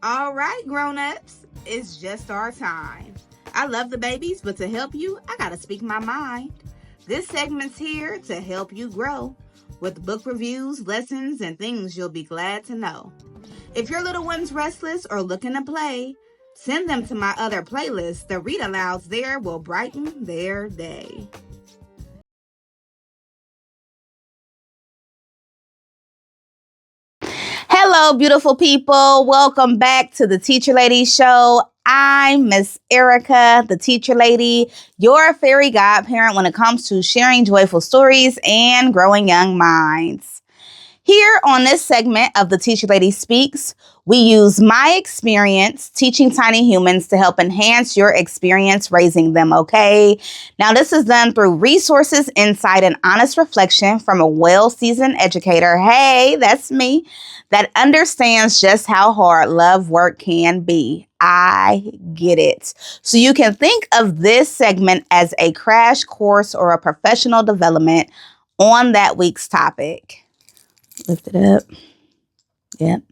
All right, grown-ups, it's just our time. I love the babies, but to help you, I gotta speak my mind. This segment's here to help you grow with book reviews, lessons, and things you'll be glad to know. If your little one's restless or looking to play, send them to my other playlist. The read-alouds there will brighten their day. Hello, beautiful people. Welcome back to the Teacher Lady Show. I'm Miss Erica, the Teacher Lady, your fairy godparent when it comes to sharing joyful stories and growing young minds. Here on this segment of the Teacher Lady Speaks, we use my experience teaching tiny humans to help enhance your experience raising them, okay? Now, this is done through resources, insight, and honest reflection from a well-seasoned educator. Hey, that's me, that understands just how hard love work can be. I get it. So you can think of this segment as a crash course or a professional development on that week's topic. Lift it up. Yep.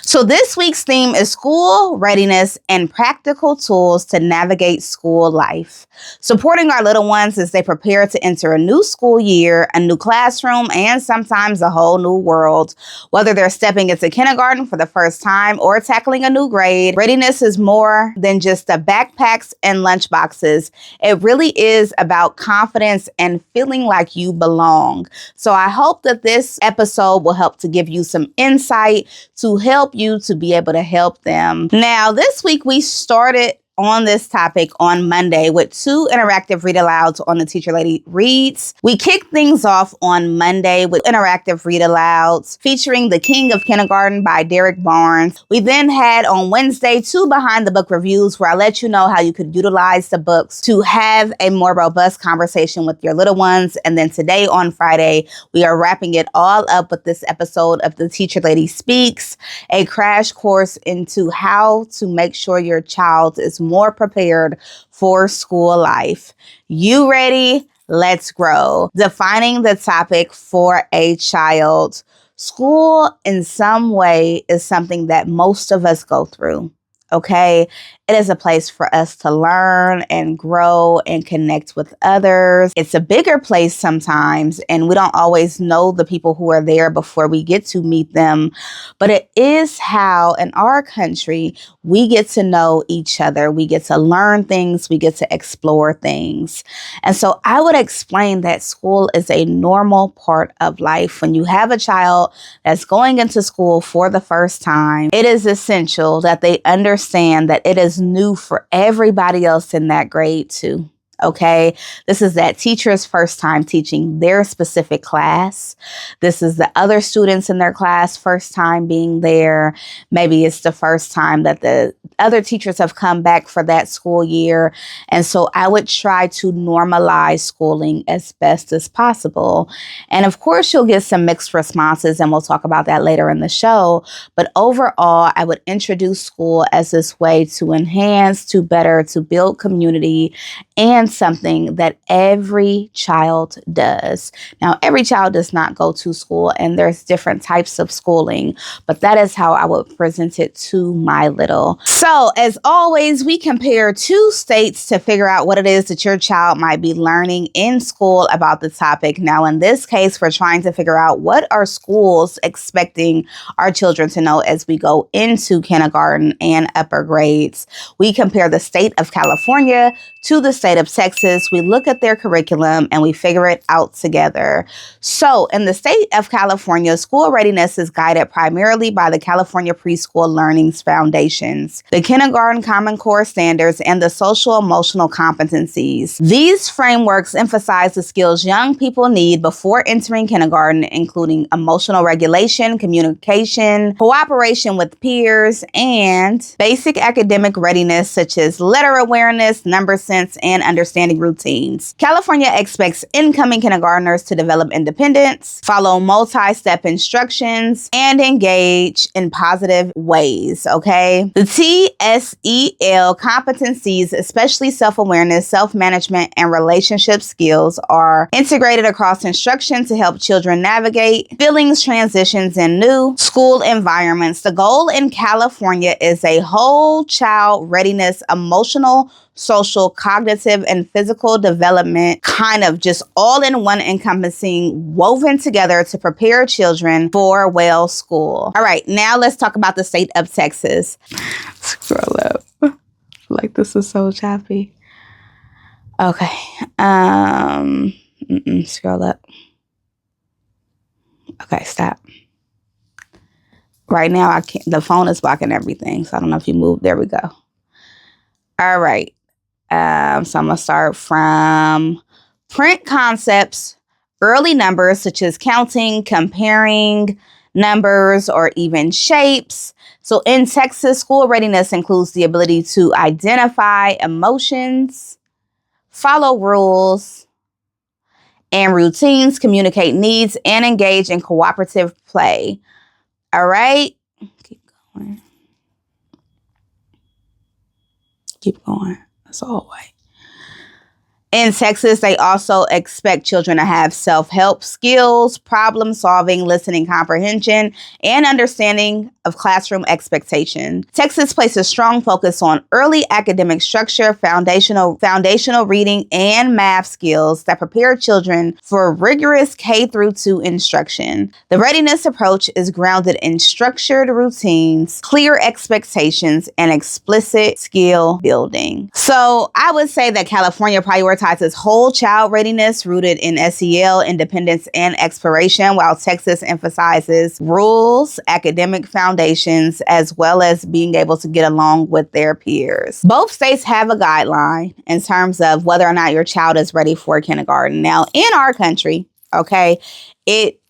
So this week's theme is school readiness and practical tools to navigate school life. Supporting our little ones as they prepare to enter a new school year, a new classroom, and sometimes a whole new world. Whether they're stepping into kindergarten for the first time or tackling a new grade, readiness is more than just the backpacks and lunch boxes. It really is about confidence and feeling like you belong. So I hope that this episode will help to give you some insight to help you to be able to help them. Now, this week we started on this topic on Monday with 2 interactive read-alouds on the Teacher Lady Reads. We kicked things off on Monday with interactive read-alouds featuring The King of Kindergarten by Derek Barnes. We then had on Wednesday 2 behind the book reviews where I let you know how you could utilize the books to have a more robust conversation with your little ones. And then today on Friday, we are wrapping it all up with this episode of the Teacher Lady Speaks, a crash course into how to make sure your child is more prepared for school life. You ready? Let's grow. Defining the topic for a child. School in some way is something that most of us go through. Okay, it is a place for us to learn and grow and connect with others. It's a bigger place sometimes, and we don't always know the people who are there before we get to meet them. But it is how, in our country, we get to know each other. We get to learn things. We get to explore things. And so I would explain that school is a normal part of life. When you have a child that's going into school for the first time, it is essential that they understand that it is new for everybody else in that grade too. Okay, this is that teacher's first time teaching their specific class. This is the other students in their class first time being there. Maybe it's the first time that the other teachers have come back for that school year. And so I would try to normalize schooling as best as possible. And of course, you'll get some mixed responses, and we'll talk about that later in the show. But overall, I would introduce school as this way to enhance, to better, to build community, and something that every child does. Now, every child does not go to school, and there's different types of schooling, but that is how I would present it to my little. So, as always, we compare 2 states to figure out what it is that your child might be learning in school about the topic. Now, in this case, we're trying to figure out what are schools expecting our children to know as we go into kindergarten and upper grades. We compare the state of California to the state of Texas. We look at their curriculum and we figure it out together. So in the state of California, school readiness is guided primarily by the California Preschool Learning's Foundations, the Kindergarten Common Core Standards, and the Social Emotional Competencies. These frameworks emphasize the skills young people need before entering kindergarten, including emotional regulation, communication, cooperation with peers, and basic academic readiness such as letter awareness, number sense, and understanding routines. California expects incoming kindergartners to develop independence, follow multi-step instructions, and engage in positive ways, okay? The TSEL competencies, especially self-awareness, self-management, and relationship skills, are integrated across instruction to help children navigate feelings, transitions, and new school environments. The goal in California is a whole child readiness, emotional, social, cognitive, and physical development, kind of just all in one, encompassing, woven together to prepare children for well school. All right, now let's talk about the state of Texas. Scroll up. Like, this is so choppy. Okay. Scroll up. Okay, stop. Right now, I can't. The phone is blocking everything, so I don't know if you move. There we go. All right. So I'm going to start from print concepts, early numbers such as counting, comparing numbers, or even shapes. So in Texas, school readiness includes the ability to identify emotions, follow rules and routines, communicate needs, and engage in cooperative play. All right. Keep going. Keep going. That's all right. In Texas, they also expect children to have self-help skills, problem solving, listening comprehension, and understanding of classroom expectation. Texas places strong focus on early academic structure, foundational reading, and math skills that prepare children for rigorous K-2 instruction. The readiness approach is grounded in structured routines, clear expectations, and explicit skill building. So I would say that California prioritizes whole child readiness rooted in SEL, independence, and exploration, while Texas emphasizes rules, academic foundations, as well as being able to get along with their peers. Both states have a guideline in terms of whether or not your child is ready for kindergarten. Now, in our country, okay, it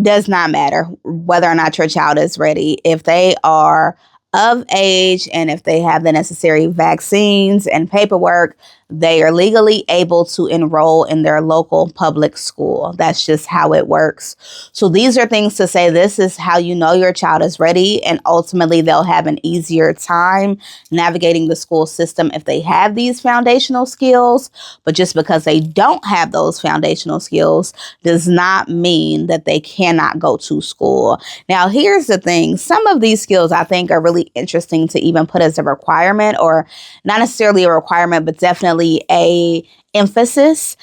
does not matter whether or not your child is ready. If they are of age and if they have the necessary vaccines and paperwork, they are legally able to enroll in their local public school. That's just how it works. So these are things to say, this is how you know your child is ready, and ultimately they'll have an easier time navigating the school system if they have these foundational skills. But just because they don't have those foundational skills does not mean that they cannot go to school. Now, here's the thing. Some of these skills I think are really interesting to even put as a requirement, or not necessarily a requirement, but definitely a emphasis,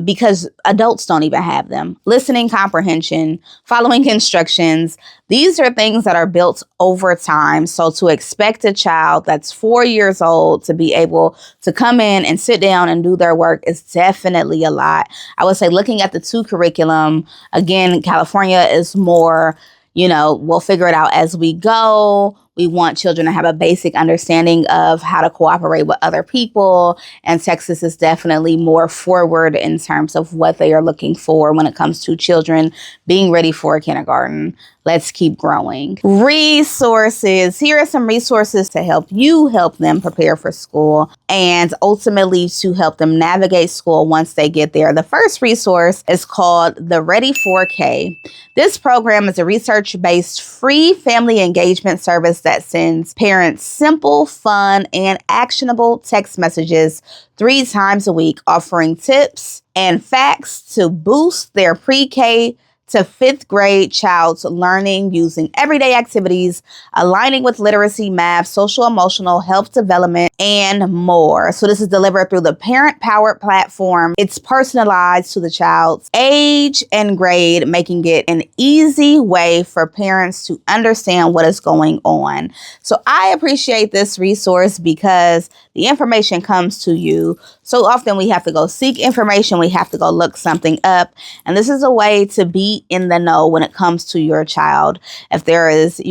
because adults don't even have them. Listening comprehension, following instructions, these are things that are built over time. So to expect a child that's 4 years old to be able to come in and sit down and do their work is definitely a lot. I would say, looking at the two curriculum, again, California is more, we'll figure it out as we go. We want children to have a basic understanding of how to cooperate with other people. And Texas is definitely more forward in terms of what they are looking for when it comes to children being ready for kindergarten. Let's keep growing. Resources. Here are some resources to help them prepare for school and ultimately to help them navigate school once they get there. The first resource is called the Ready 4K. This program is a research-based free family engagement service that sends parents simple, fun, and actionable text messages 3 times a week, offering tips and facts to boost their pre-K to 5th grade child's learning using everyday activities, aligning with literacy, math, social, emotional, health development, and more. So this is delivered through the parent-powered platform. It's personalized to the child's age and grade, making it an easy way for parents to understand what is going on. So I appreciate this resource because the information comes to you. So often we have to go seek information. We have to go look something up. And this is a way to be in the know when it comes to your child. If there is,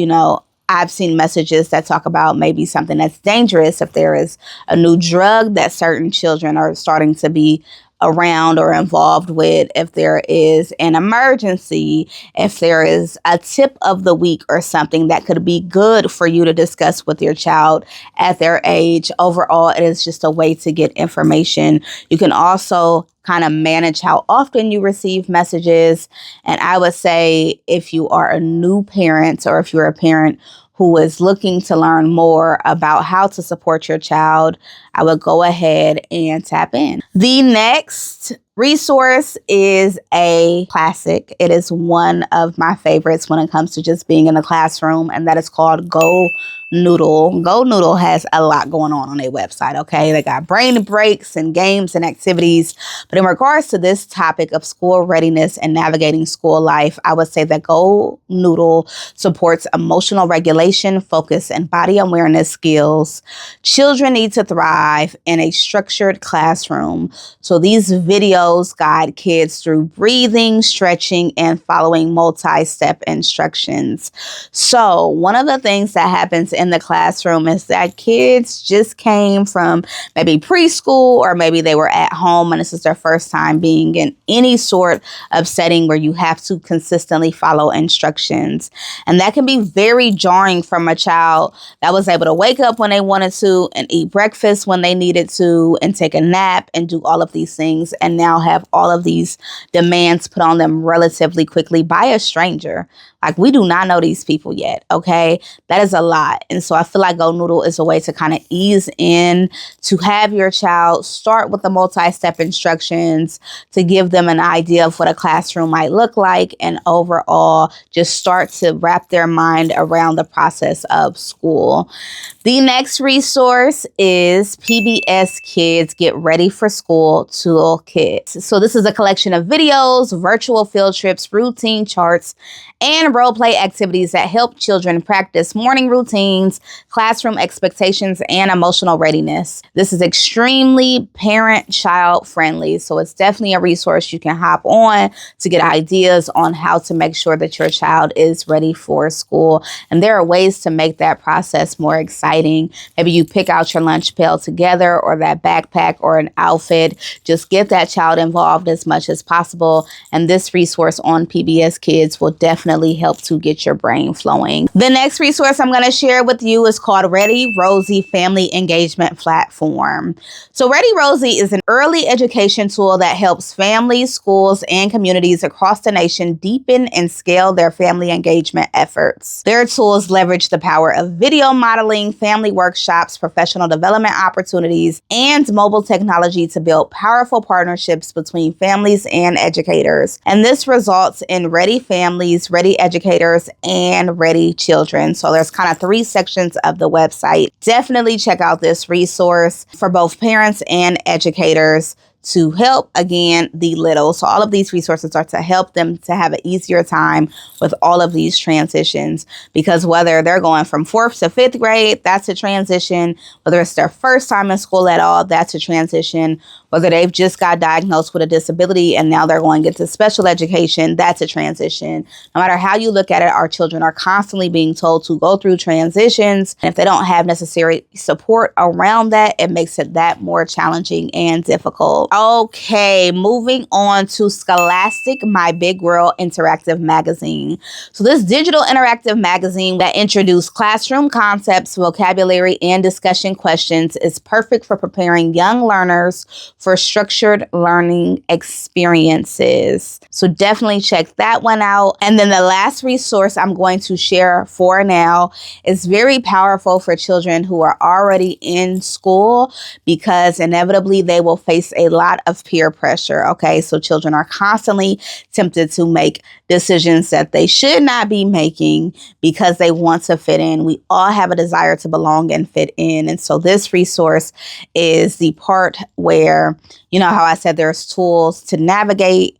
I've seen messages that talk about maybe something that's dangerous. If there is a new drug that certain children are starting to be around or involved with if there is an emergency, if there is a tip of the week or something that could be good for you to discuss with your child at their age. Overall, it is just a way to get information. You can also kind of manage how often you receive messages. And I would say if you are a new parent or if you're a parent who is looking to learn more about how to support your child, I would go ahead and tap in. The next resource is a classic. It is one of my favorites when it comes to just being in the classroom, and that is called Go Noodle. Go Noodle has a lot going on their website, okay? They got brain breaks and games and activities. But in regards to this topic of school readiness and navigating school life, I would say that Go Noodle supports emotional regulation, focus, and body awareness skills. Children need to thrive in a structured classroom. So these videos guide kids through breathing, stretching, and following multi-step instructions. So one of the things that happens in the classroom is that kids just came from maybe preschool, or maybe they were at home and this is their first time being in any sort of setting where you have to consistently follow instructions. And that can be very jarring from a child that was able to wake up when they wanted to and eat breakfast when they needed to and take a nap and do all of these things, and now have all of these demands put on them relatively quickly by a stranger. Like, we do not know these people yet, okay? That is a lot. And so I feel like Go Noodle is a way to kind of ease in, to have your child start with the multi-step instructions, to give them an idea of what a classroom might look like, and overall just start to wrap their mind around the process of school. The next resource is PBS Kids Get Ready for School Toolkit. So this is a collection of videos, virtual field trips, routine charts, and role play activities that help children practice morning routines, classroom expectations, and emotional readiness. This is extremely parent-child friendly, so it's definitely a resource you can hop on to get ideas on how to make sure that your child is ready for school. And there are ways to make that process more exciting. Maybe you pick out your lunch pail together, or that backpack, or an outfit. Just get that child involved as much as possible. And this resource on PBS Kids will definitely help to get your brain flowing. The next resource I'm going to share with you is called Ready Rosie Family Engagement Platform. So Ready Rosie is an early education tool that helps families, schools, and communities across the nation deepen and scale their family engagement efforts. Their tools leverage the power of video modeling, family workshops, professional development opportunities, and mobile technology to build powerful partnerships between families and educators. And this results in ready families, ready educators, and ready children. So there's kind of 3 sections of the website. Definitely check out this resource for both parents and educators to help, again, the little. So all of these resources are to help them to have an easier time with all of these transitions, because whether they're going from 4th to 5th grade, that's a transition. Whether it's their first time in school at all, that's a transition. Whether they've just got diagnosed with a disability and now they're going to get to special education, that's a transition. No matter how you look at it, our children are constantly being told to go through transitions. And if they don't have necessary support around that, it makes it that more challenging and difficult. Okay, moving on to Scholastic My Big World Interactive Magazine. So this digital interactive magazine that introduces classroom concepts, vocabulary, and discussion questions is perfect for preparing young learners for structured learning experiences. So definitely check that one out. And then the last resource I'm going to share for now is very powerful for children who are already in school, because inevitably they will face a lot of peer pressure. Okay, so children are constantly tempted to make decisions that they should not be making because they want to fit in. We all have a desire to belong and fit in. And so this resource is the part where, you know how I said there's tools to navigate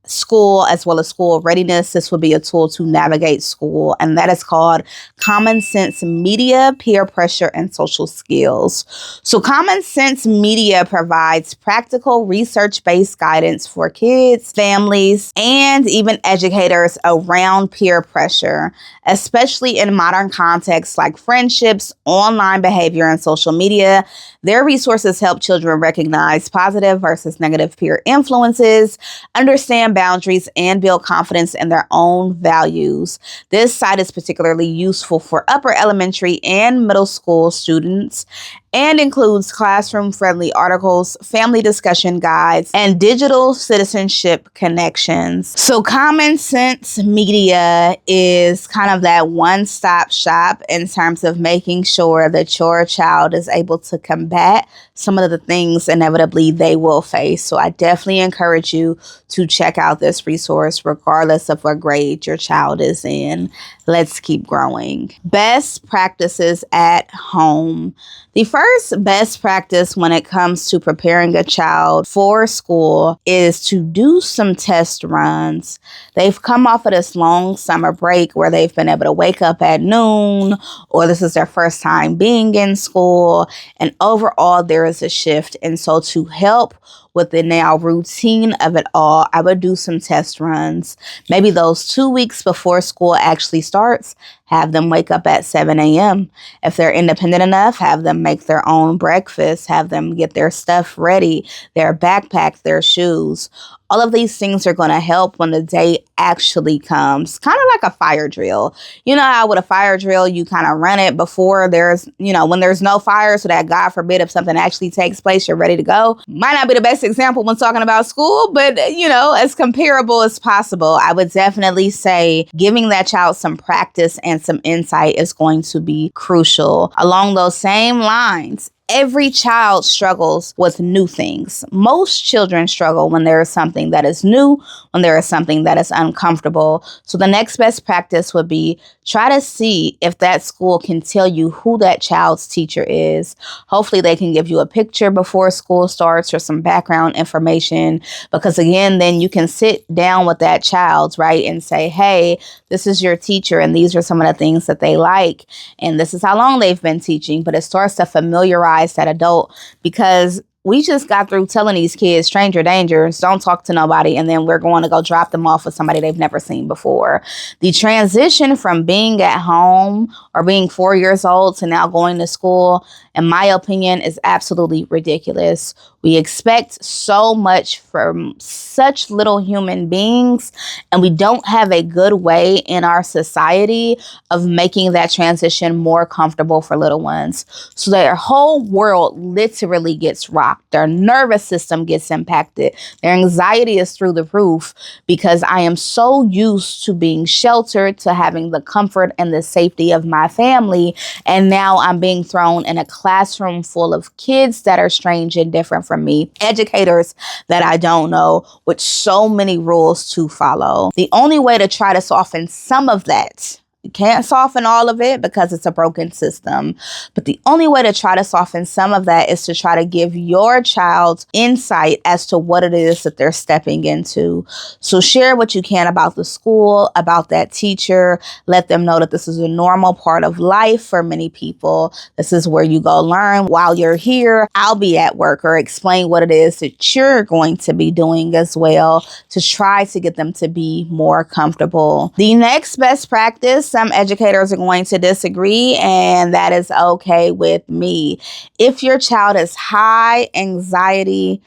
school as well as school readiness. This would be a tool to navigate school, and that is called Common Sense Media, Peer Pressure, and Social Skills. So Common Sense Media provides practical research-based guidance for kids, families, and even educators around peer pressure, especially in modern contexts like friendships, online behavior, and social media. Their resources help children recognize positive versus negative peer influences, understand boundaries, and build confidence in their own values. This site is particularly useful for upper elementary and middle school students and includes classroom-friendly articles, family discussion guides, and digital citizenship connections. So Common Sense Media is kind of that one-stop shop in terms of making sure that your child is able to combat some of the things inevitably they will face. So I definitely encourage you to check out this resource regardless of what grade your child is in. Let's keep growing. Best practices at home. The first best practice when it comes to preparing a child for school is to do some test runs. They've come off of this long summer break where they've been able to wake up at noon, or this is their first time being in school, and overall there is a shift. And so to help with the now routine of it all, I would do some test runs. Maybe those 2 weeks before school actually starts, have them wake up at 7 a.m. If they're independent enough, have them make their own breakfast, have them get their stuff ready, their backpack, their shoes. All of these things are going to help when the day actually comes. Kind of like a fire drill. You know how with a fire drill, you kind of run it before there's, when there's no fire, so that God forbid if something actually takes place, you're ready to go. Might not be the best example when talking about school, but, as comparable as possible. I would definitely say giving that child some practice and some insight is going to be crucial. Along those same lines, every child struggles with new things. Most children struggle when there is something that is new, when there is something that is uncomfortable. So the next best practice would be try to see if that school can tell you who that child's teacher is. Hopefully they can give you a picture before school starts or some background information, because again, then you can sit down with that child, right, and say, hey, this is your teacher and these are some of the things that they like and this is how long they've been teaching. But it starts to familiarize that adult, because we just got through telling these kids stranger dangers, don't talk to nobody, and then we're going to go drop them off with somebody they've never seen before. The transition from being at home or being 4 years old to now going to school, in my opinion, is absolutely ridiculous. We expect so much from such little human beings, and we don't have a good way in our society of making that transition more comfortable for little ones. So their whole world literally gets rocked. Their nervous system gets impacted. Their anxiety is through the roof because I am so used to being sheltered, to having the comfort and the safety of my family, and now I'm being thrown in a classroom full of kids that are strange and different from me, educators that I don't know, with so many rules to follow. The only way to try to soften some of that, you can't soften all of it because it's a broken system, but the only way to try to soften some of that is to try to give your child insight as to what it is that they're stepping into. So share what you can about the school, about that teacher. Let them know that this is a normal part of life for many people. This is where you go learn while you're here. I'll be at work, or explain what it is that you're going to be doing as well to try to get them to be more comfortable. The next best practice, some educators are going to disagree, and that is okay with me. If your child is high anxiety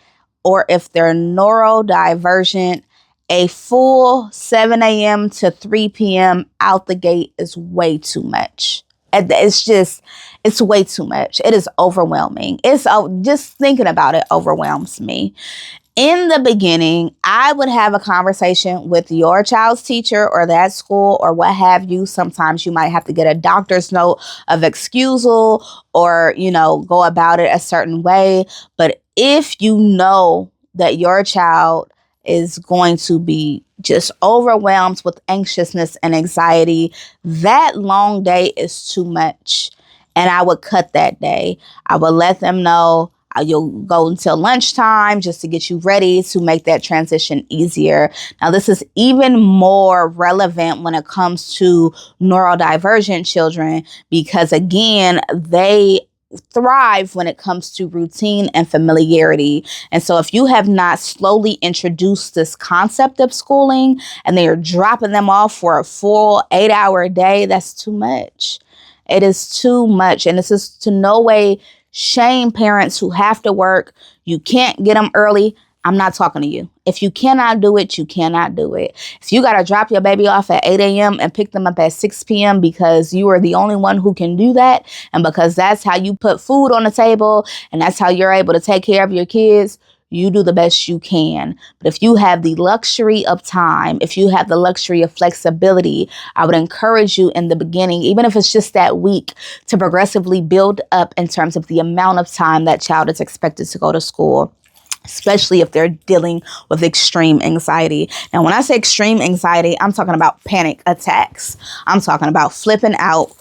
or if they're neurodivergent, a full 7 a.m. to 3 p.m. out the gate is way too much. It's way too much. It is overwhelming. Just thinking about it overwhelms me. In the beginning, I would have a conversation with your child's teacher or that school or what have you. Sometimes you might have to get a doctor's note of excusal or, go about it a certain way. But if you know that your child is going to be just overwhelmed with anxiousness and anxiety, that long day is too much. And I would cut that day. I would let them know You'll go until lunchtime just to get you ready to make that transition easier. Now, this is even more relevant when it comes to neurodivergent children because, again, they thrive when it comes to routine and familiarity. And so if you have not slowly introduced this concept of schooling and they are dropping them off for a full 8-hour day, that's too much. It is too much. And this is to no way shame parents who have to work. You can't get them early. I'm not talking to you. If you cannot do it, you cannot do it. If you got to drop your baby off at 8 a.m. and pick them up at 6 p.m. because you are the only one who can do that, and because that's how you put food on the table and that's how you're able to take care of your kids, you do the best you can. But if you have the luxury of time, if you have the luxury of flexibility, I would encourage you in the beginning, even if it's just that week, to progressively build up in terms of the amount of time that child is expected to go to school, especially if they're dealing with extreme anxiety. Now, when I say extreme anxiety, I'm talking about panic attacks. I'm talking about flipping out,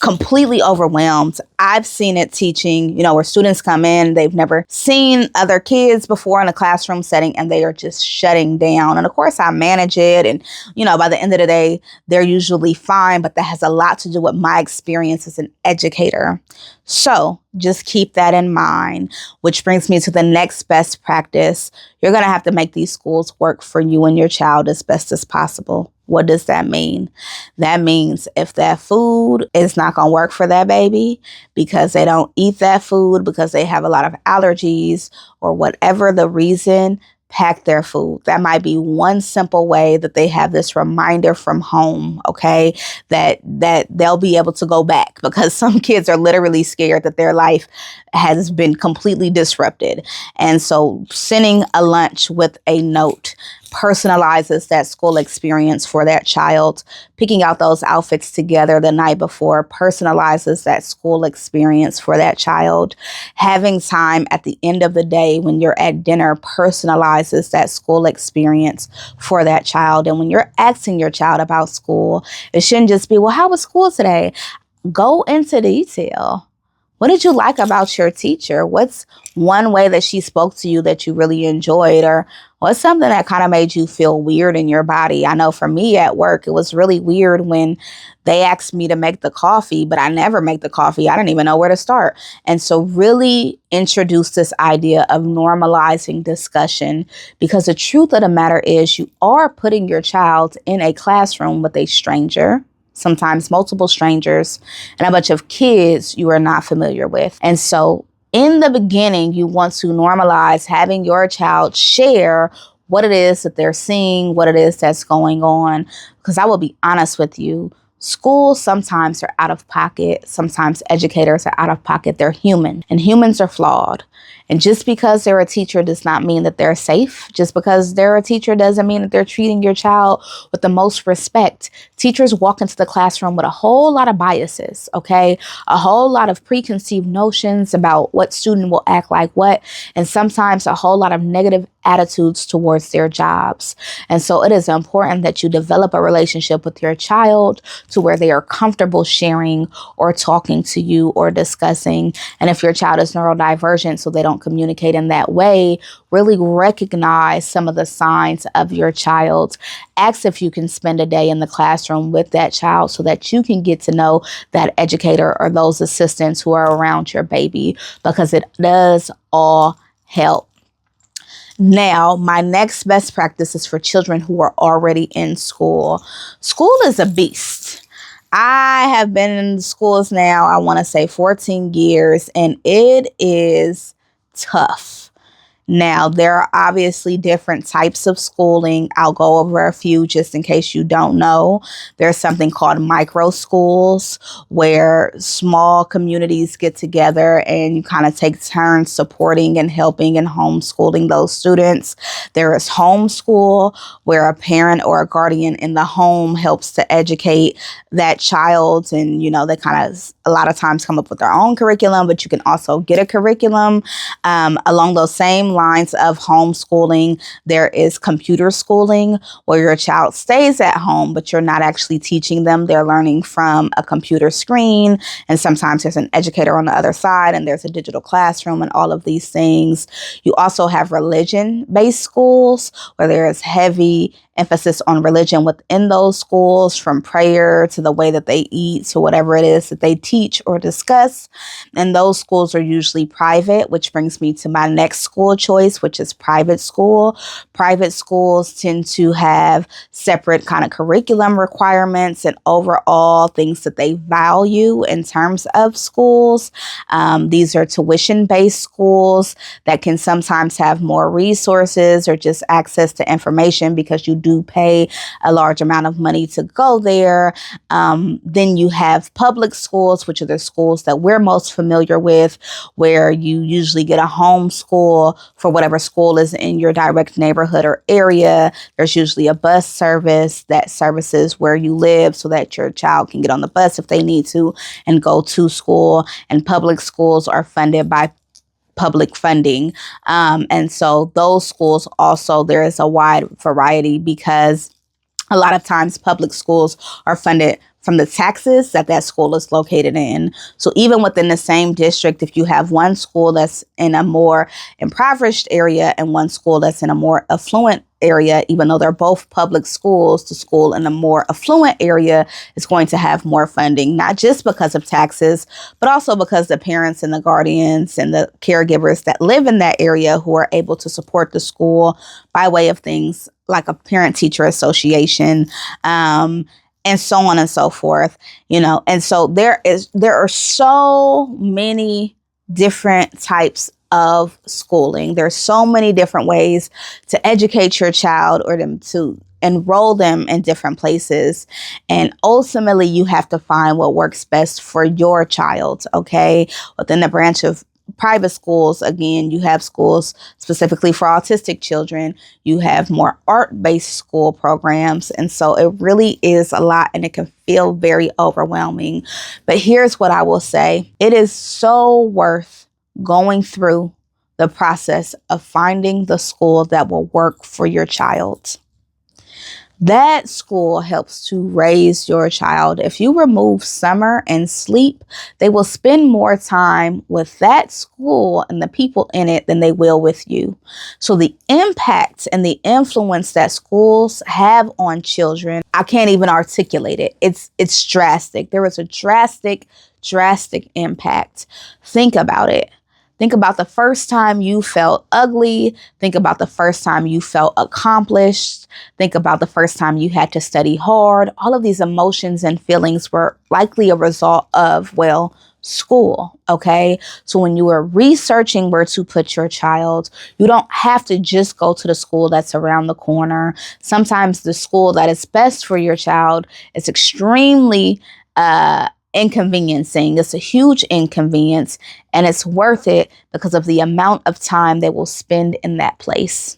completely overwhelmed. I've seen it teaching, where students come in, they've never seen other kids before in a classroom setting, and they are just shutting down. And of course, I manage it. And, by the end of the day, they're usually fine. But that has a lot to do with my experience as an educator. So just keep that in mind, which brings me to the next best practice. You're going to have to make these schools work for you and your child as best as possible. What does that mean? That means if that food is not going to work for that baby because they don't eat that food, because they have a lot of allergies or whatever the reason, pack their food. That might be one simple way that they have this reminder from home, okay, that they'll be able to go back, because some kids are literally scared that their life has been completely disrupted. And so sending a lunch with a note personalizes that school experience for that child. Picking out those outfits together the night before personalizes that school experience for that child. Having time at the end of the day when you're at dinner personalizes that school experience for that child. And when you're asking your child about school, it shouldn't just be, well, how was school today? Go into detail. What did you like about your teacher? What's one way that she spoke to you that you really enjoyed? Or what's something that kind of made you feel weird in your body? I know for me at work, it was really weird when they asked me to make the coffee, but I never make the coffee. I didn't even know where to start. And so really introduce this idea of normalizing discussion, because the truth of the matter is you are putting your child in a classroom with a stranger, sometimes multiple strangers, and a bunch of kids you are not familiar with. And so in the beginning, you want to normalize having your child share what it is that they're seeing, what it is that's going on. Because I will be honest with you, schools sometimes are out of pocket. Sometimes educators are out of pocket. They're human, and humans are flawed. And just because they're a teacher does not mean that they're safe. Just because they're a teacher doesn't mean that they're treating your child with the most respect. Teachers walk into the classroom with a whole lot of biases, okay? A whole lot of preconceived notions about what student will act like what, and sometimes a whole lot of negative attitudes towards their jobs. And so it is important that you develop a relationship with your child to where they are comfortable sharing or talking to you or discussing. And if your child is neurodivergent, so they don't communicate in that way, really recognize some of the signs of your child. Ask if you can spend a day in the classroom with that child so that you can get to know that educator or those assistants who are around your baby, because it does all help. Now, my next best practice is for children who are already in school. School is a beast. I have been in schools now, I want to say 14 years, and it is tough. Now, there are obviously different types of schooling. I'll go over a few just in case you don't know. There's something called micro schools, where small communities get together and you kind of take turns supporting and helping and homeschooling those students. There is homeschool, where a parent or a guardian in the home helps to educate that child. And, they kind of a lot of times come up with their own curriculum, but you can also get a curriculum along those same lines of homeschooling, there is computer schooling, where your child stays at home, but you're not actually teaching them. They're learning from a computer screen. And sometimes there's an educator on the other side, and there's a digital classroom and all of these things. You also have religion-based schools, where there is heavy emphasis on religion within those schools, from prayer to the way that they eat to whatever it is that they teach or discuss. And those schools are usually private, which brings me to my next school choice, which is private school. Private schools tend to have separate kind of curriculum requirements and overall things that they value in terms of schools. These are tuition-based schools that can sometimes have more resources or just access to information because you do pay a large amount of money to go there. Then you have public schools, which are the schools that we're most familiar with, where you usually get a home school for whatever school is in your direct neighborhood or area. There's usually a bus service that services where you live so that your child can get on the bus if they need to and go to school. And public schools are funded by public funding. And so those schools also, there is a wide variety because a lot of times public schools are funded from the taxes that that school is located in. So even within the same district, if you have one school that's in a more impoverished area and one school that's in a more affluent area, even though they're both public schools, the school in a more affluent area is going to have more funding, not just because of taxes, but also because the parents and the guardians and the caregivers that live in that area who are able to support the school by way of things like a parent-teacher association, and so on and so forth, and so there are so many different types of schooling. There's so many different ways to educate your child or to enroll them in different places. And ultimately, you have to find what works best for your child, okay? Within the branch of private schools, again, you have schools specifically for autistic children. You have more art-based school programs. And so it really is a lot and it can feel very overwhelming. But here's what I will say. It is so worth going through the process of finding the school that will work for your child. That school helps to raise your child. If you remove summer and sleep, they will spend more time with that school and the people in it than they will with you. So the impact and the influence that schools have on children, I can't even articulate it. It's drastic. There is a drastic impact. Think about it. Think about the first time you felt ugly. Think about the first time you felt accomplished. Think about the first time you had to study hard. All of these emotions and feelings were likely a result of, school. Okay. So when you are researching where to put your child, you don't have to just go to the school that's around the corner. Sometimes the school that is best for your child is extremely, inconveniencing. It's a huge inconvenience and it's worth it because of the amount of time they will spend in that place.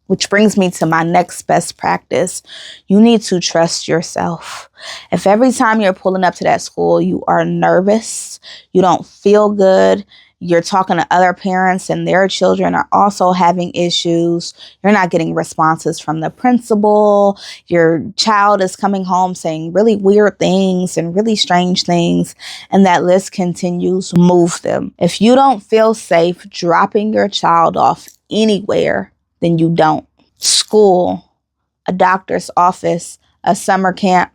Which brings me to my next best practice. You need to trust yourself. If every time you're pulling up to that school, you are nervous, you don't feel good, you're talking to other parents and their children are also having issues, you're not getting responses from the principal, your child is coming home saying really weird things and really strange things, and that list continues, move them. If you don't feel safe dropping your child off anywhere, then you don't. School, a doctor's office, a summer camp,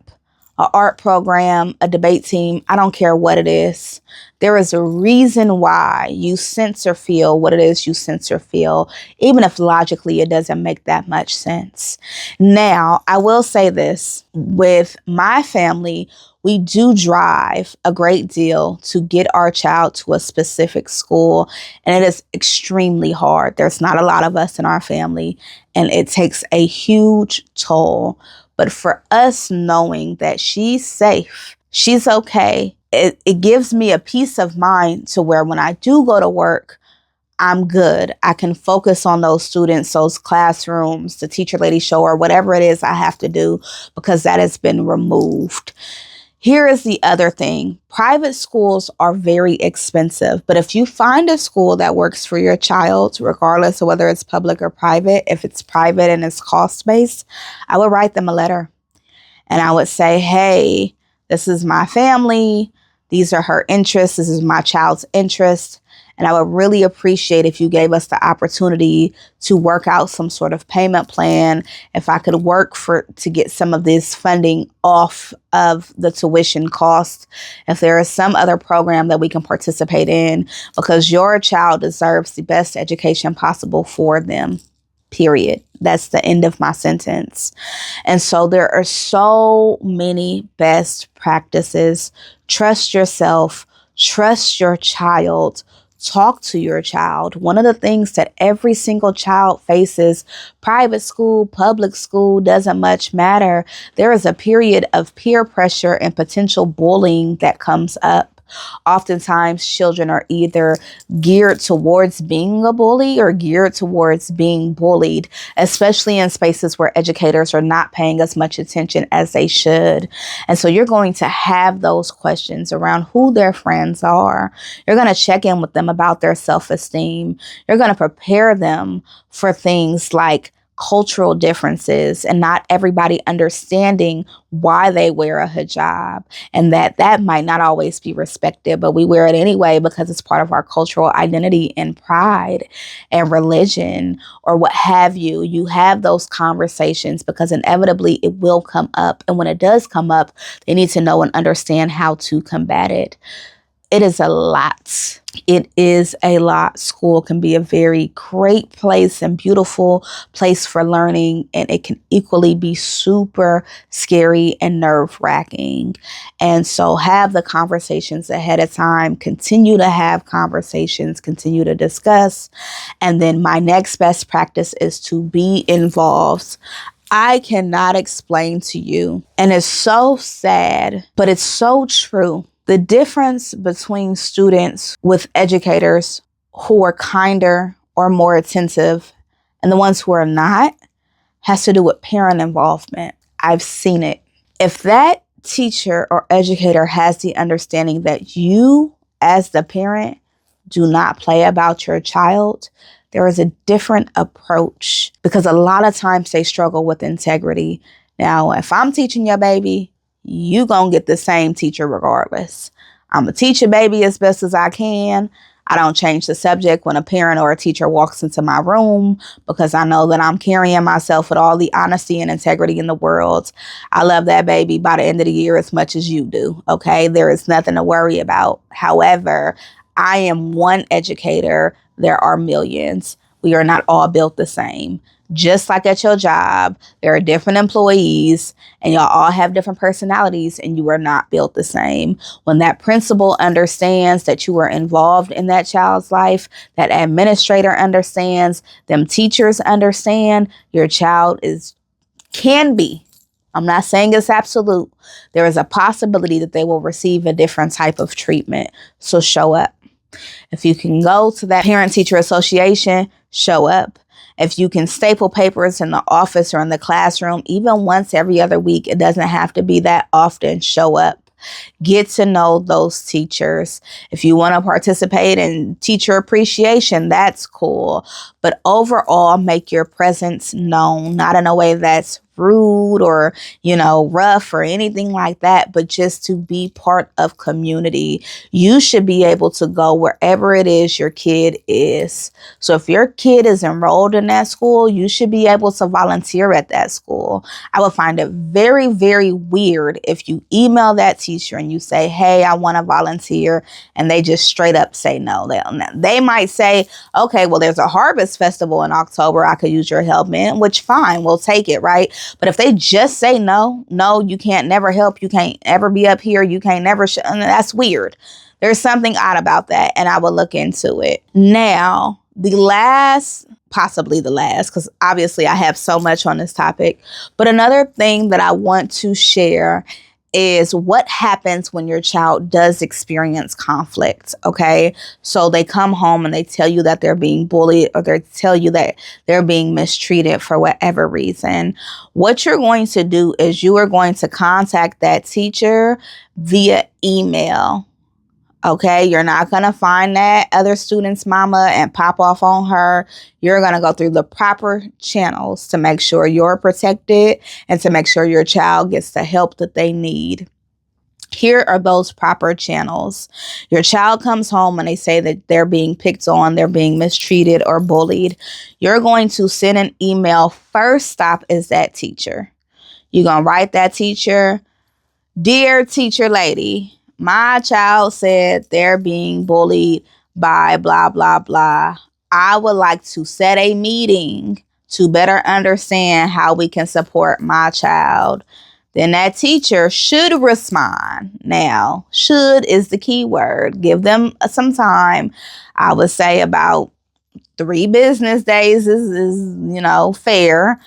an art program, a debate team, I don't care what it is. There is a reason why you sense or feel what it is you sense or feel, even if logically it doesn't make that much sense. Now, I will say this, with my family, we do drive a great deal to get our child to a specific school, and it is extremely hard. There's not a lot of us in our family, and it takes a huge toll. But for us knowing that she's safe, she's okay, it gives me a peace of mind to where when I do go to work, I'm good. I can focus on those students, those classrooms, the teacher lady show, or whatever it is I have to do, because that has been removed. Here is the other thing. Private schools are very expensive, but if you find a school that works for your child, regardless of whether it's public or private, if it's private and it's cost-based, I would write them a letter and I would say, hey, this is my family. These are her interests. This is my child's interest. And I would really appreciate if you gave us the opportunity to work out some sort of payment plan. If I could work to get some of this funding off of the tuition cost. If there is some other program that we can participate in, because your child deserves the best education possible for them. Period. That's the end of my sentence. And so there are so many best practices. Trust yourself. Trust your child. Talk to your child. One of the things that every single child faces, private school, public school, doesn't much matter. There is a period of peer pressure and potential bullying that comes up. Oftentimes, children are either geared towards being a bully or geared towards being bullied, especially in spaces where educators are not paying as much attention as they should. And so you're going to have those questions around who their friends are. You're going to check in with them about their self-esteem. You're going to prepare them for things like cultural differences and not everybody understanding why they wear a hijab, and that might not always be respected, but we wear it anyway because it's part of our cultural identity and pride and religion or what have you. You have those conversations because inevitably it will come up. And when it does come up, they need to know and understand how to combat it. It is a lot. It is a lot. School can be a very great place and beautiful place for learning, and it can equally be super scary and nerve-wracking. And so have the conversations ahead of time. Continue to have conversations. Continue to discuss. And then my next best practice is to be involved. I cannot explain to you, and it's so sad, but it's so true. The difference between students with educators who are kinder or more attentive and the ones who are not has to do with parent involvement. I've seen it. If that teacher or educator has the understanding that you, as the parent, do not play about your child, there is a different approach because a lot of times they struggle with integrity. Now, if I'm teaching your baby, you gonna get the same teacher regardless. I'm gonna teach your baby as best as I can. I don't change the subject when a parent or a teacher walks into my room because I know that I'm carrying myself with all the honesty and integrity in the world. I love that baby by the end of the year as much as you do, okay? There is nothing to worry about. However, I am one educator. There are millions. We are not all built the same. Just like at your job, there are different employees and y'all all have different personalities and you are not built the same. When that principal understands that you are involved in that child's life, that administrator understands, them teachers understand, your child can be. I'm not saying it's absolute. There is a possibility that they will receive a different type of treatment. So show up. If you can go to that parent-teacher association, show up. If you can staple papers in the office or in the classroom, even once every other week, it doesn't have to be that often, show up. Get to know those teachers. If you want to participate in teacher appreciation, that's cool. But overall, make your presence known, not in a way that's rude or, rough or anything like that, but just to be part of community. You should be able to go wherever it is your kid is. So if your kid is enrolled in that school, you should be able to volunteer at that school. I would find it very, very weird if you email that teacher and you say, hey, I want to volunteer, and they just straight up say no. They might say, okay, well, there's a harvest festival in October I could use your help in, which fine, we'll take it, right? But if they just say no, you can't never help, you can't ever be up here, you can't never, that's weird. There's something odd about that, and I will look into it. Now, possibly the last, because obviously I have so much on this topic, but another thing that I want to share is what happens when your child does experience conflict, okay? So they come home and they tell you that they're being bullied, or they tell you that they're being mistreated for whatever reason. What you're going to do is you are going to contact that teacher via email. Okay, you're not going to find that other student's mama and pop off on her. You're going to go through the proper channels to make sure you're protected and to make sure your child gets the help that they need. Here are those proper channels. Your child comes home and they say that they're being picked on, they're being mistreated or bullied. You're going to send an email. First stop is that teacher. You're going to write that teacher, "Dear teacher lady, my child said they're being bullied by blah, blah, blah. I would like to set a meeting to better understand how we can support my child." Then that teacher should respond. Now, should is the key word. Give them some time. I would say about 3 business days is fair.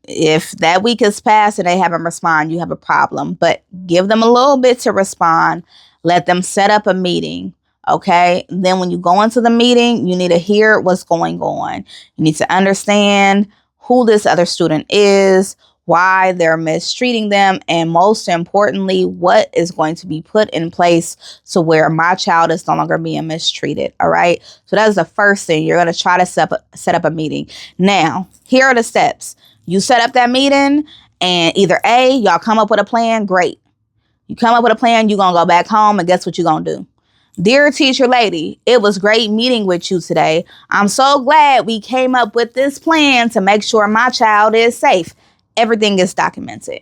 If that week has passed and they haven't responded, you have a problem. But give them a little bit to respond. Let them set up a meeting. Okay. Then when you go into the meeting, you need to hear what's going on. You need to understand who this other student is, why they're mistreating them, and most importantly, what is going to be put in place to where my child is no longer being mistreated. All right. So that is the first thing. You're going to try to set up a meeting. Now, here are the steps. You set up that meeting, and either A, y'all come up with a plan. Great. You come up with a plan, you're going to go back home, and guess what you're going to do? "Dear teacher lady, it was great meeting with you today. I'm so glad we came up with this plan to make sure my child is safe." Everything is documented.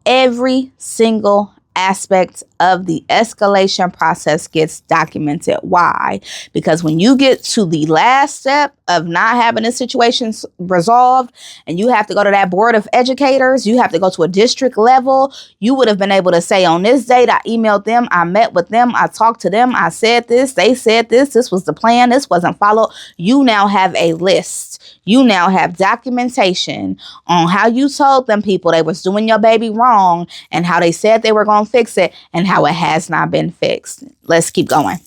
Every single aspect of the escalation process gets documented. Why? Because when you get to the last step of not having the situation resolved and you have to go to that board of educators, you have to go to a district level, you would have been able to say, "On this date, I emailed them, I met with them, I talked to them, I said this, they said this was the plan, this wasn't followed." You now have a list. You now have documentation on how you told them people they was doing your baby wrong and how they said they were going to fix it and how it has not been fixed. Let's keep going.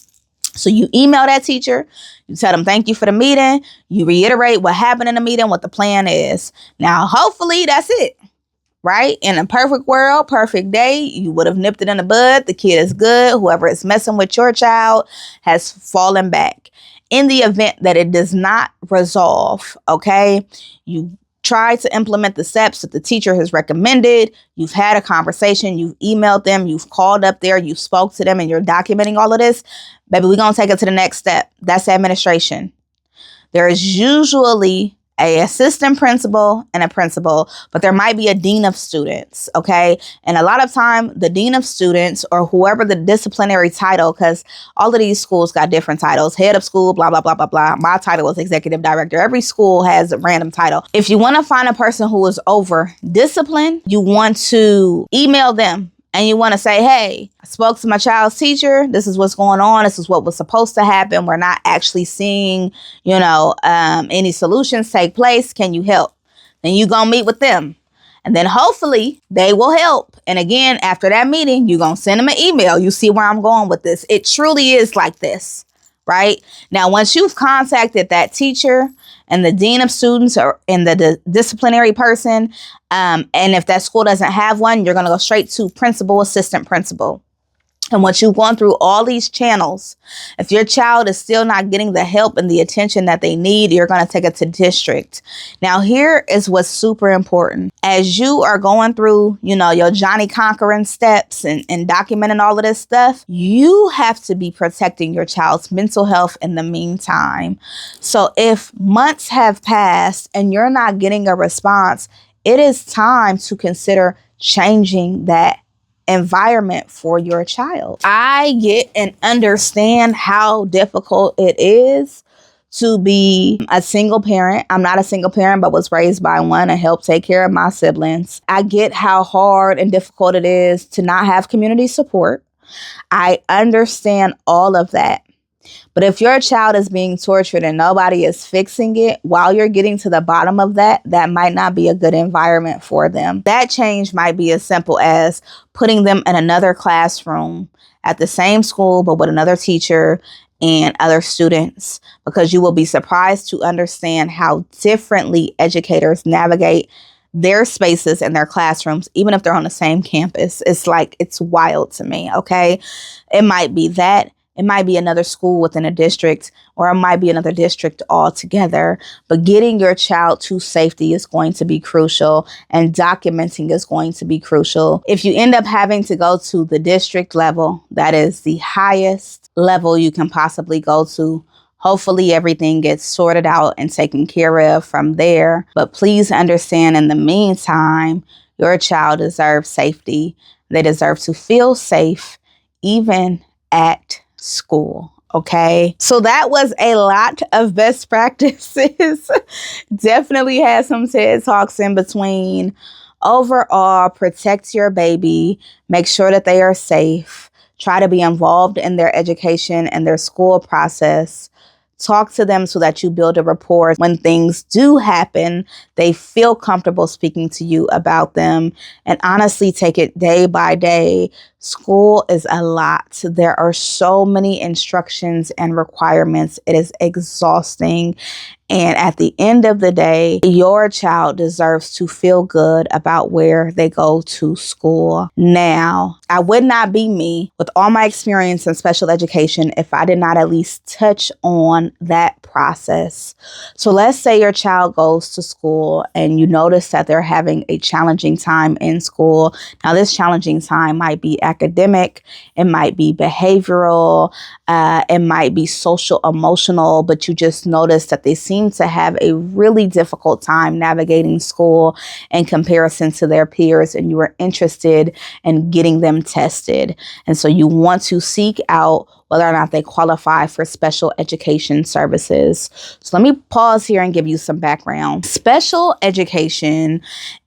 So you email that teacher, you tell them thank you for the meeting, you reiterate what happened in the meeting, what the plan is. Now, hopefully that's it, right? In a perfect world, perfect day, you would have nipped it in the bud. The kid is good. Whoever is messing with your child has fallen back. In the event that it does not resolve, okay, you try to implement the steps that the teacher has recommended. You've had a conversation, you've emailed them, you've called up there, you spoke to them, and you're documenting all of this. Baby, we're going to take it to the next step. That's administration. There is usually an assistant principal and a principal, but there might be a dean of students, okay? And a lot of time, the dean of students or whoever the disciplinary title, because all of these schools got different titles, head of school, blah, blah, blah, blah, blah. My title was executive director. Every school has a random title. If you want to find a person who is over discipline, you want to email them. And you want to say, "Hey, I spoke to my child's teacher. This is what's going on. This is what was supposed to happen. We're not actually seeing, any solutions take place. Can you help?" Then you going to meet with them. And then hopefully they will help. And again, after that meeting, you're going to send them an email. You see where I'm going with this. It truly is like this, right? Now, once you've contacted that teacher and the dean of students and the disciplinary person, and if that school doesn't have one, you're going to go straight to principal, assistant principal. And once you've gone through all these channels, if your child is still not getting the help and the attention that they need, you're going to take it to district. Now, here is what's super important. As you are going through, your Johnny conquering steps and documenting all of this stuff, you have to be protecting your child's mental health in the meantime. So if months have passed and you're not getting a response, it is time to consider changing that environment for your child. I get and understand how difficult it is to be a single parent. I'm not a single parent, but was raised by one and helped take care of my siblings. I get how hard and difficult it is to not have community support. I understand all of that. But if your child is being tortured and nobody is fixing it, while you're getting to the bottom of that, that might not be a good environment for them. That change might be as simple as putting them in another classroom at the same school, but with another teacher and other students, because you will be surprised to understand how differently educators navigate their spaces and their classrooms, even if they're on the same campus. It's wild to me, okay? It might be that. It might be another school within a district, or it might be another district altogether. But getting your child to safety is going to be crucial, and documenting is going to be crucial. If you end up having to go to the district level, that is the highest level you can possibly go to. Hopefully everything gets sorted out and taken care of from there. But please understand, in the meantime, your child deserves safety. They deserve to feel safe, even at school. Okay, so that was a lot of best practices. Definitely had some TED Talks in between. Overall, protect your baby. Make sure that they are safe. Try to be involved in their education and their school process. Talk to them so that you build a rapport. When things do happen, they feel comfortable speaking to you about them. And honestly, take it day by day. School is a lot. There are so many instructions and requirements. It is exhausting. And at the end of the day, your child deserves to feel good about where they go to school. Now, I would not be me with all my experience in special education if I did not at least touch on that process. So let's say your child goes to school and you notice that they're having a challenging time in school. Now, this challenging time might be academic, it might be behavioral, it might be social, emotional, but you just notice that they seem to have a really difficult time navigating school in comparison to their peers, and you are interested in getting them tested. And so you want to seek out whether or not they qualify for special education services. So let me pause here and give you some background. Special education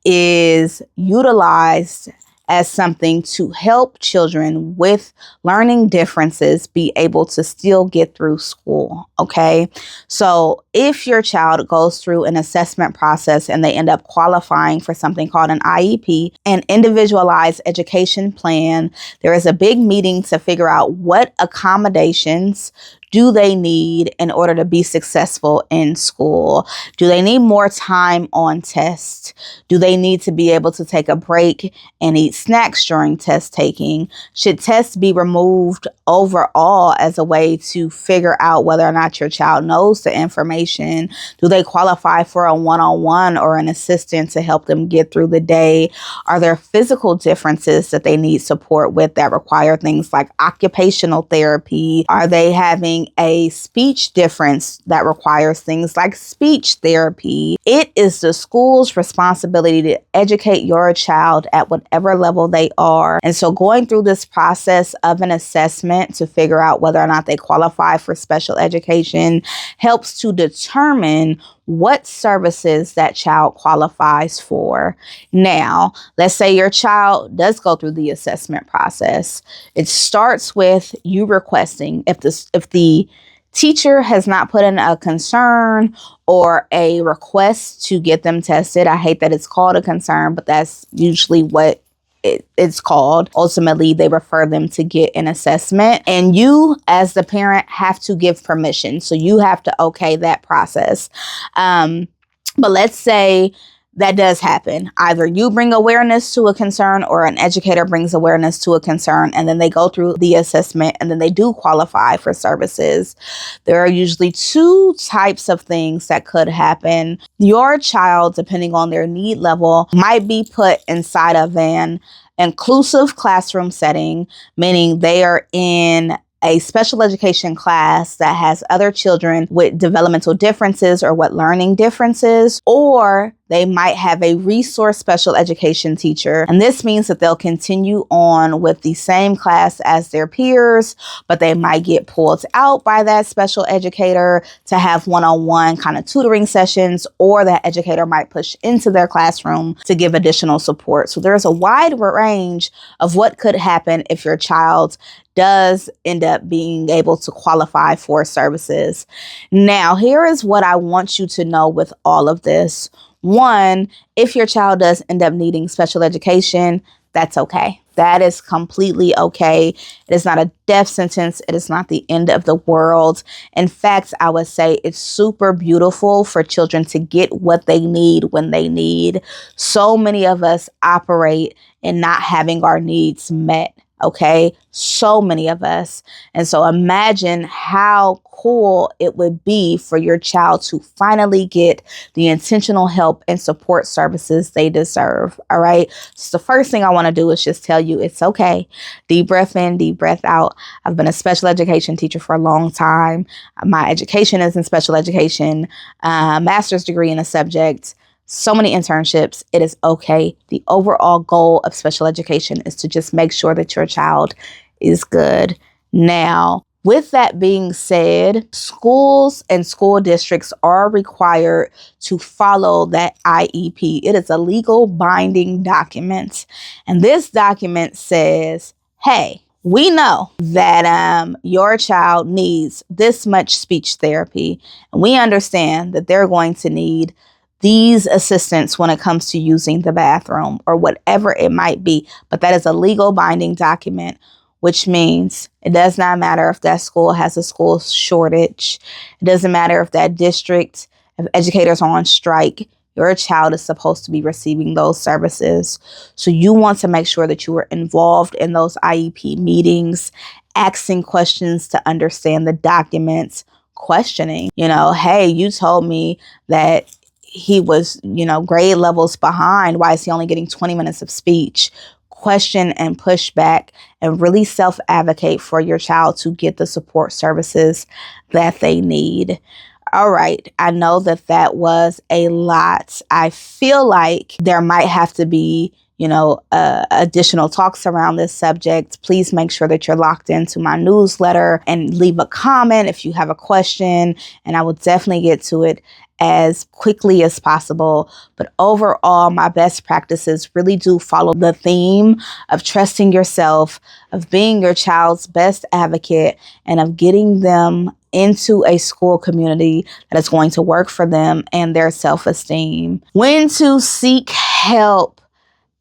is utilized as something to help children with learning differences be able to still get through school, okay? So if your child goes through an assessment process and they end up qualifying for something called an IEP, an individualized education plan, there is a big meeting to figure out what accommodations do they need in order to be successful in school? Do they need more time on tests? Do they need to be able to take a break and eat snacks during test taking? Should tests be removed overall as a way to figure out whether or not your child knows the information? Do they qualify for a one-on-one or an assistant to help them get through the day? Are there physical differences that they need support with that require things like occupational therapy? Are they having a speech difference that requires things like speech therapy? It is the school's responsibility to educate your child at whatever level they are. And so going through this process of an assessment to figure out whether or not they qualify for special education helps to determine what services that child qualifies for. Now, let's say your child does go through the assessment process. It starts with you requesting, if the teacher has not put in a concern or a request to get them tested. I hate that it's called a concern, but that's usually what it's called. Ultimately, they refer them to get an assessment, and you as the parent have to give permission. So you have to okay that process. But let's say that does happen. Either you bring awareness to a concern or an educator brings awareness to a concern, and then they go through the assessment and then they do qualify for services. There are usually two types of things that could happen. Your child, depending on their need level, might be put inside of an inclusive classroom setting, meaning they are in a special education class that has other children with developmental differences or with learning differences, or they might have a resource special education teacher. And this means that they'll continue on with the same class as their peers, but they might get pulled out by that special educator to have one-on-one kind of tutoring sessions, or that educator might push into their classroom to give additional support. So there's a wide range of what could happen if your child does end up being able to qualify for services. Now, here is what I want you to know with all of this. One, if your child does end up needing special education, that's okay. That is completely okay. It is not a death sentence. It is not the end of the world. In fact, I would say it's super beautiful for children to get what they need when they need. So many of us operate in not having our needs met. Okay, so many of us. And so imagine how cool it would be for your child to finally get the intentional help and support services they deserve. All right. So the first thing I want to do is just tell you it's okay. Deep breath in, deep breath out. I've been a special education teacher for a long time. My education is in special education, master's degree in a subject. So many internships. It is okay. The overall goal of special education is to just make sure that your child is good. Now, with that being said, schools and school districts are required to follow that IEP. It is a legal binding document. And this document says, hey, we know that your child needs this much speech therapy. And we understand that they're going to need these assistants when it comes to using the bathroom or whatever it might be. But that is a legal binding document, which means it does not matter if that school has a school shortage. It doesn't matter if that district of educators are on strike. Your child is supposed to be receiving those services. So you want to make sure that you are involved in those IEP meetings, asking questions to understand the documents, questioning, hey, you told me that he was, grade levels behind. Why is he only getting 20 minutes of speech? Question and push back and really self-advocate for your child to get the support services that they need. All right. I know that was a lot. I feel like there might have to be additional talks around this subject. Please make sure that you're locked into my newsletter and leave a comment if you have a question, and I will definitely get to it as quickly as possible. But overall, my best practices really do follow the theme of trusting yourself, of being your child's best advocate, and of getting them into a school community that is going to work for them and their self-esteem. When to seek help.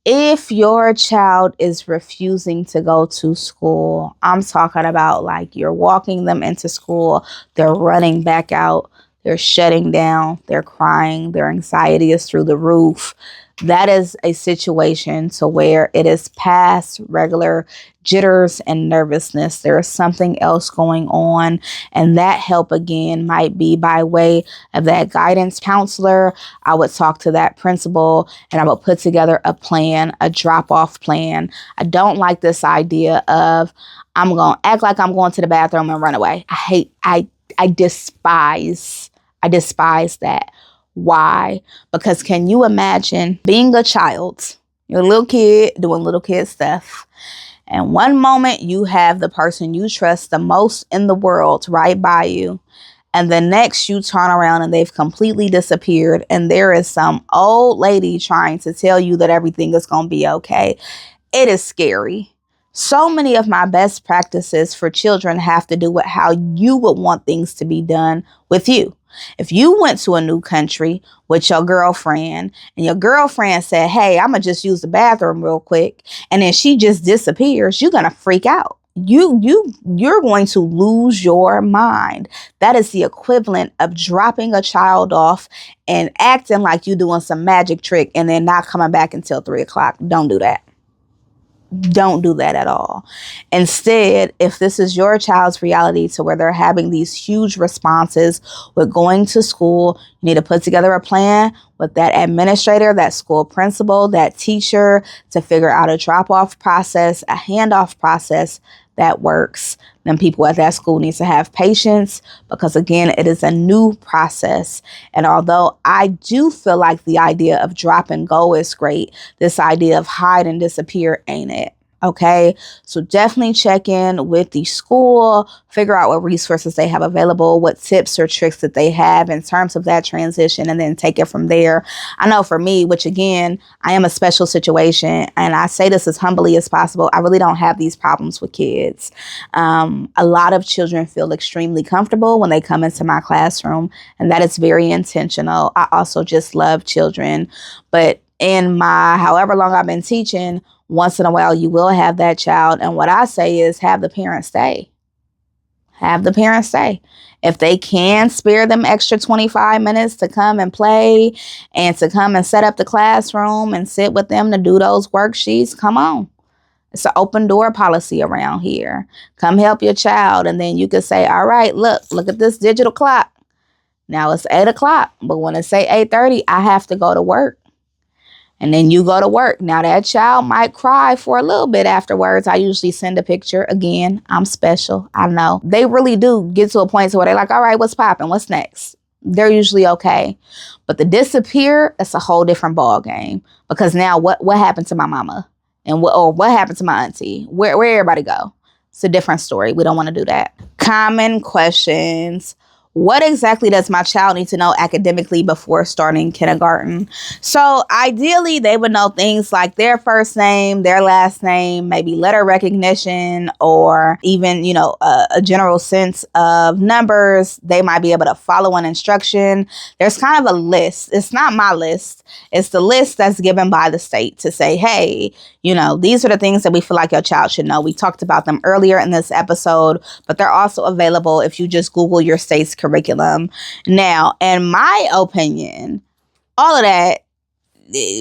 If your child is refusing to go to school, I'm talking about like you're walking them into school, they're running back out, they're shutting down, they're crying, their anxiety is through the roof. That is a situation to where it is past regular jitters and nervousness. There is something else going on. And that help, again, might be by way of that guidance counselor. I would talk to that principal and I would put together a plan, a drop-off plan. I don't like this idea of I'm going to act like I'm going to the bathroom and run away. I despise that. Why? Because can you imagine being a child, you're a little kid doing little kid stuff, and one moment you have the person you trust the most in the world right by you, and the next you turn around and they've completely disappeared, and there is some old lady trying to tell you that everything is going to be okay. It is scary. So many of my best practices for children have to do with how you would want things to be done with you. If you went to a new country with your girlfriend and your girlfriend said, hey, I'm going to just use the bathroom real quick, and then she just disappears, you're going to freak out. You're going to lose your mind. That is the equivalent of dropping a child off and acting like you're doing some magic trick and then not coming back until 3:00. Don't do that. Don't do that at all. Instead, if this is your child's reality to where they're having these huge responses with going to school, you need to put together a plan with that administrator, that school principal, that teacher to figure out a drop-off process, a handoff process that works, then people at that school needs to have patience, because again, it is a new process. And although I do feel like the idea of drop and go is great, this idea of hide and disappear ain't it. Okay, so definitely check in with the school, figure out what resources they have available, what tips or tricks that they have in terms of that transition, and then take it from there. I know for me, which again, I am a special situation, and I say this as humbly as possible, I really don't have these problems with kids. A lot of children feel extremely comfortable when they come into my classroom, and that is very intentional. I also just love children, but in my however long I've been teaching, once in a while, you will have that child. And what I say is have the parents stay. Have the parents stay. If they can spare them extra 25 minutes to come and play and to come and set up the classroom and sit with them to do those worksheets, come on. It's an open door policy around here. Come help your child. And then you could say, all right, look at this digital clock. Now it's 8 o'clock. But when it's say 8:30, I have to go to work. And then you go to work. Now that child might cry for a little bit afterwards. I usually send a picture. Again, I'm special. I know. They really do get to a point where they're like, all right, what's popping? What's next? They're usually okay. But the disappear, it's a whole different ball game. Because now what happened to my mama? And what happened to my auntie? Where everybody go? It's a different story. We don't want to do that. Common questions. What exactly does my child need to know academically before starting kindergarten? So ideally, they would know things like their first name, their last name, maybe letter recognition, or even, a general sense of numbers. They might be able to follow an instruction. There's kind of a list. It's not my list. It's the list that's given by the state to say, hey, these are the things that we feel like your child should know. We talked about them earlier in this episode, but they're also available if you just Google your state's curriculum. Now, in my opinion, all of that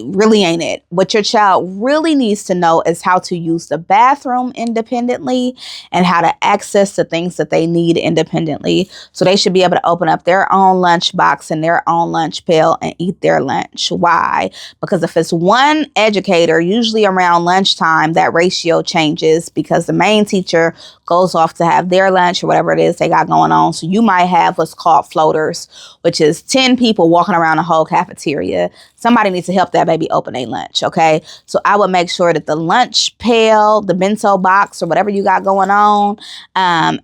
really ain't it. What your child really needs to know is how to use the bathroom independently and how to access the things that they need independently. So they should be able to open up their own lunch box and their own lunch pail and eat their lunch. Why? Because if it's one educator, usually around lunchtime, that ratio changes because the main teacher goes off to have their lunch or whatever it is they got going on. So you might have what's called floaters, which is 10 people walking around the whole cafeteria. Somebody needs to help that baby open a lunch, okay? So I would make sure that the lunch pail, the bento box, or whatever you got going on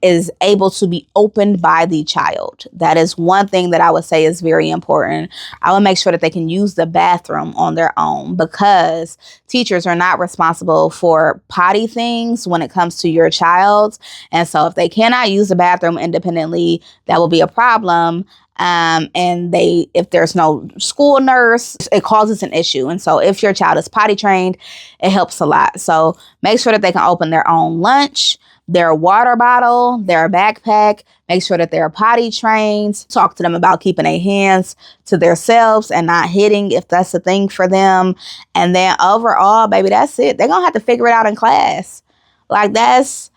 is able to be opened by the child. That is one thing that I would say is very important. I would make sure that they can use the bathroom on their own, because teachers are not responsible for potty things when it comes to your child. And so if they cannot use the bathroom independently, that will be a problem. And if there's no school nurse, it causes an issue. And so if your child is potty trained, it helps a lot. So make sure that they can open their own lunch, their water bottle, their backpack. Make sure that they're potty trained. Talk to them about keeping their hands to themselves and not hitting if that's a thing for them. And then overall, baby, that's it. They're going to have to figure it out in class. Like,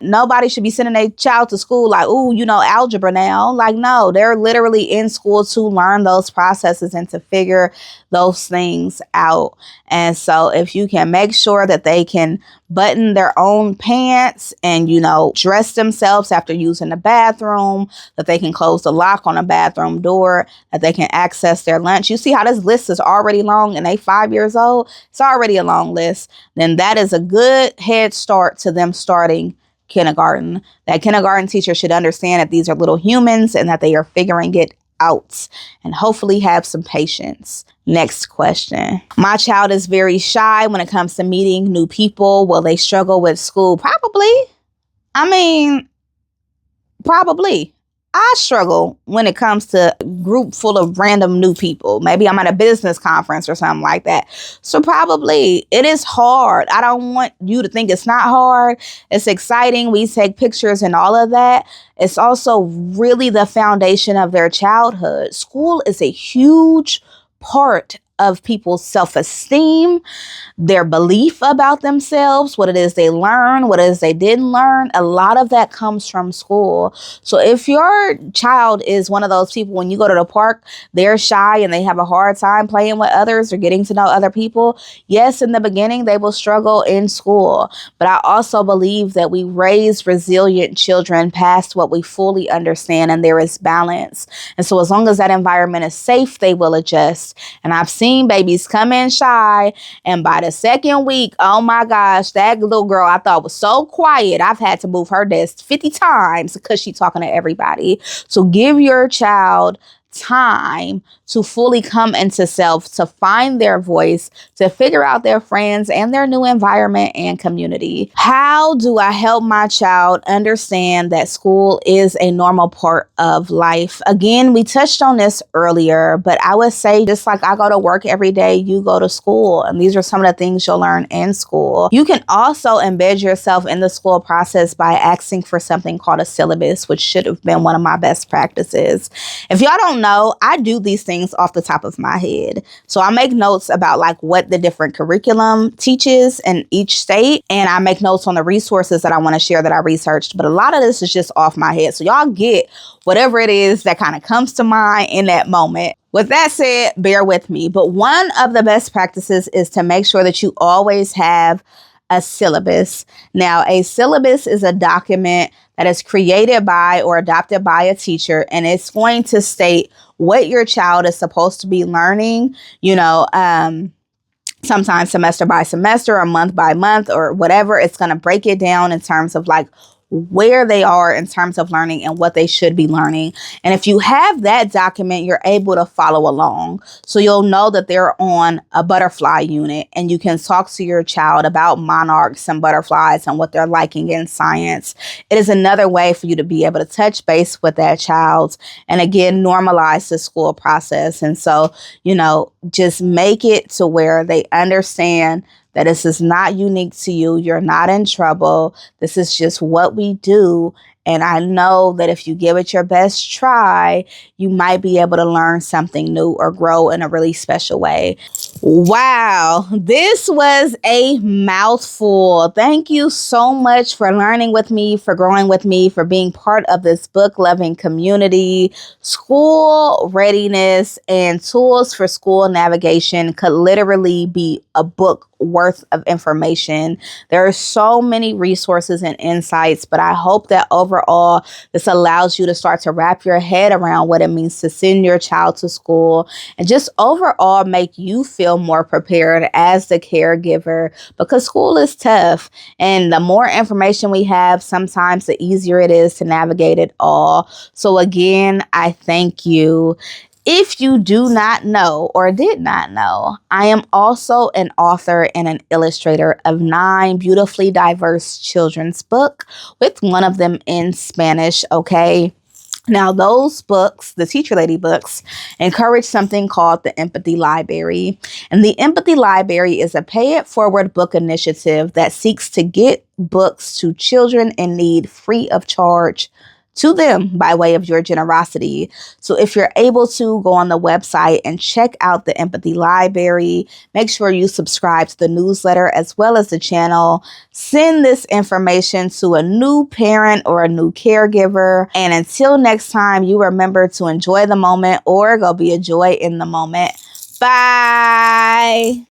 nobody should be sending their child to school like, ooh, algebra now. Like, no, they're literally in school to learn those processes and to figure those things out. And so if you can make sure that they can button their own pants and, dress themselves after using the bathroom, that they can close the lock on a bathroom door, that they can access their lunch. You see how this list is already long and they 5 years old? It's already a long list. Then that is a good head start to them starting kindergarten. That kindergarten teacher should understand that these are little humans and that they are figuring it out, and hopefully have some patience. Next question. My child is very shy when it comes to meeting new people. Will they struggle with school? Probably. Probably. I struggle when it comes to a group full of random new people. Maybe I'm at a business conference or something like that. So probably it is hard. I don't want you to think it's not hard. It's exciting. We take pictures and all of that. It's also really the foundation of their childhood. School is a huge part of people's self-esteem, their belief about themselves, what it is they learn, what it is they didn't learn. A lot of that comes from school. So if your child is one of those people, when you go to the park, they're shy and they have a hard time playing with others or getting to know other people, yes, in the beginning, they will struggle in school. But I also believe that we raise resilient children past what we fully understand, and there is balance. And so as long as that environment is safe, they will adjust. And I've seen babies come in shy, and by the second week, oh my gosh, that little girl I thought was so quiet, I've had to move her desk 50 times because she's talking to everybody. So give your child time to fully come into self, to find their voice, to figure out their friends and their new environment and community. How do I help my child understand that school is a normal part of life? Again, we touched on this earlier, but I would say just like I go to work every day, you go to school. And these are some of the things you'll learn in school. You can also embed yourself in the school process by asking for something called a syllabus, which should have been one of my best practices. If y'all don't know, I do these things off the top of my head. So I make notes about like what the different curriculum teaches in each state. And I make notes on the resources that I want to share that I researched. But a lot of this is just off my head. So y'all get whatever it is that kind of comes to mind in that moment. With that said, bear with me. But one of the best practices is to make sure that you always have a syllabus. Now, a syllabus is a document that is created by or adopted by a teacher, and it's going to state what your child is supposed to be learning, sometimes semester by semester or month by month or whatever. It's going to break it down in terms of like where they are in terms of learning and what they should be learning. And if you have that document, you're able to follow along. So you'll know that they're on a butterfly unit, and you can talk to your child about monarchs and butterflies and what they're liking in science. It is another way for you to be able to touch base with that child and again, normalize the school process. And so, just make it to where they understand that this is not unique to you. You're not in trouble. This is just what we do. And I know that if you give it your best try, you might be able to learn something new or grow in a really special way. Wow, this was a mouthful. Thank you so much for learning with me, for growing with me, for being part of this book-loving community. School readiness and tools for school navigation could literally be a book worth of information. There are so many resources and insights, but I hope that overall this allows you to start to wrap your head around what it means to send your child to school and just overall make you feel more prepared as the caregiver, because school is tough, and the more information we have, sometimes the easier it is to navigate it all. So again, I thank you. If you do not know or did not know, I am also an author and an illustrator of 9 beautifully diverse children's books, with one of them in Spanish, okay? Now, those books, the Teacher Lady books, encourage something called the Empathy Library. And the Empathy Library is a pay-it-forward book initiative that seeks to get books to children in need free of charge to them by way of your generosity. So if you're able to, go on the website and check out the Empathy Library. Make sure you subscribe to the newsletter as well as the channel. Send this information to a new parent or a new caregiver. And until next time, you remember to enjoy the moment or go be a joy in the moment. Bye.